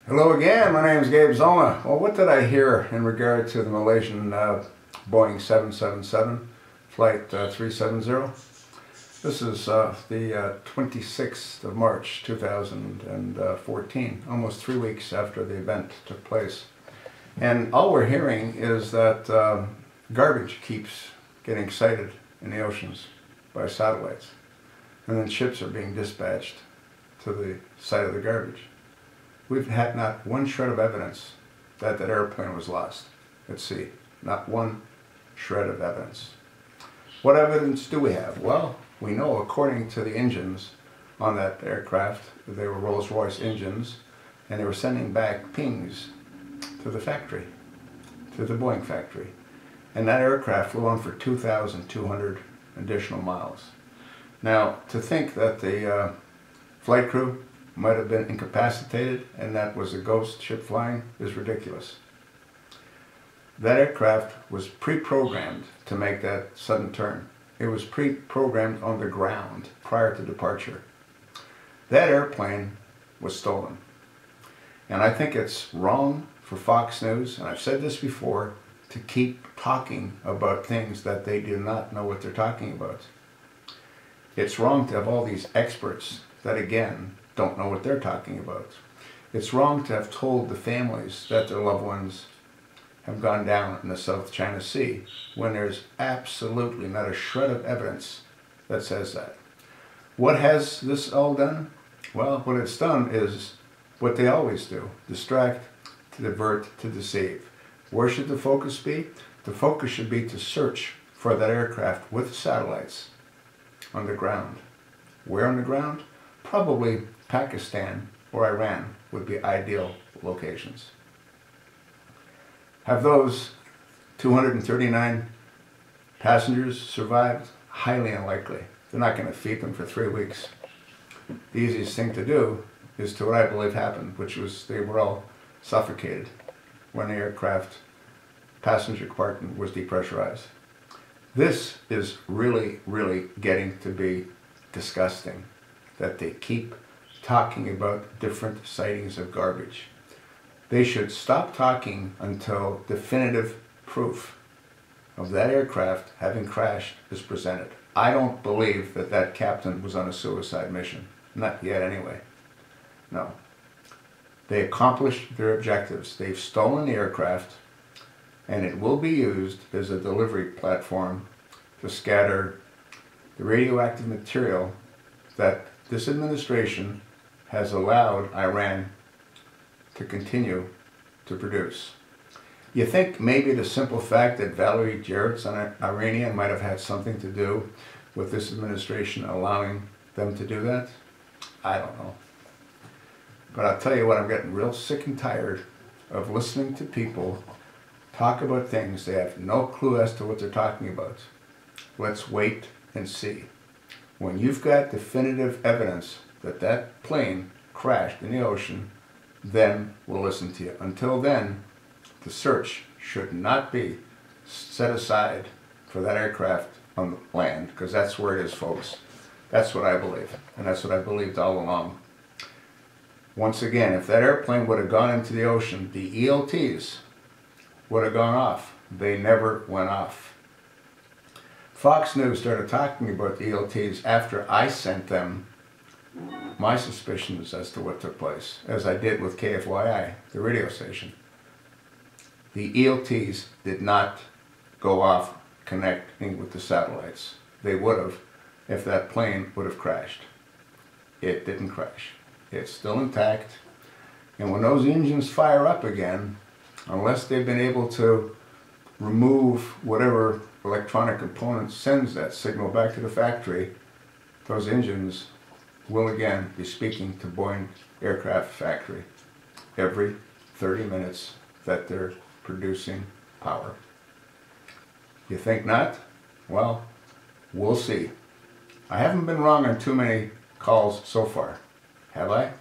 Hello again, my name is Gabe Zona. Well, what did I hear in regard to the Malaysian Boeing 777 Flight 370? This is the 26th of March 2014, almost 3 weeks after the event took place. And all we're hearing is that garbage keeps getting sighted in the oceans by satellites. And then ships are being dispatched to the site of the garbage. We've had not one shred of evidence that that airplane was lost at sea. Not one shred of evidence. What evidence do we have? Well, we know according to the engines on that aircraft, they were Rolls-Royce engines, and they were sending back pings to the factory, to the Boeing factory. And that aircraft flew on for 2,200 additional miles. Now, to think that the flight crew might have been incapacitated and that was a ghost ship flying is ridiculous. That aircraft was pre-programmed to make that sudden turn. It was pre-programmed on the ground prior to departure. That airplane was stolen. And I think it's wrong for Fox News, and I've said this before, to keep talking about things that they do not know what they're talking about. It's wrong to have all these experts that, again, don't know what they're talking about. It's wrong to have told the families that their loved ones have gone down in the South China Sea when there's absolutely not a shred of evidence that says that. What has this all done? Well, what it's done is what they always do: distract, to divert, to deceive. Where should the focus be? The focus should be to search for that aircraft with satellites on the ground. Where on the ground? Probably Pakistan or Iran would be ideal locations. Have those 239 passengers survived? Highly unlikely. They're not going to feed them for 3 weeks. The easiest thing to do is to what I believe happened, which was they were all suffocated when the aircraft passenger compartment was depressurized. This is really, really getting to be disgusting, that they keep talking about different sightings of garbage. They should stop talking until definitive proof of that aircraft having crashed is presented. I don't believe that that captain was on a suicide mission. Not yet, anyway. No. They accomplished their objectives. They've stolen the aircraft, and it will be used as a delivery platform to scatter the radioactive material that this administration has allowed Iran to continue to produce. You think maybe the simple fact that Valerie Jarrett's an Iranian might have had something to do with this administration allowing them to do that? I don't know. But I'll tell you what, I'm getting real sick and tired of listening to people talk about things they have no clue as to what they're talking about. Let's wait and see. When you've got definitive evidence that that plane crashed in the ocean, then we'll listen to you. Until then, the search should not be set aside for that aircraft on the land, because that's where it is, folks. That's what I believe, and that's what I believed all along. Once again, if that airplane would have gone into the ocean, the ELTs would have gone off. They never went off. Fox News started talking about the ELTs after I sent them my suspicions as to what took place, as I did with KFYI, the radio station. The ELTs did not go off connecting with the satellites. They would have if that plane would have crashed. It didn't crash. It's still intact. And when those engines fire up again, unless they've been able to remove whatever electronic component sends that signal back to the factory, those engines will again be speaking to Boeing aircraft factory every 30 minutes that they're producing power. You think not? Well, we'll see. I haven't been wrong on too many calls so far, have I?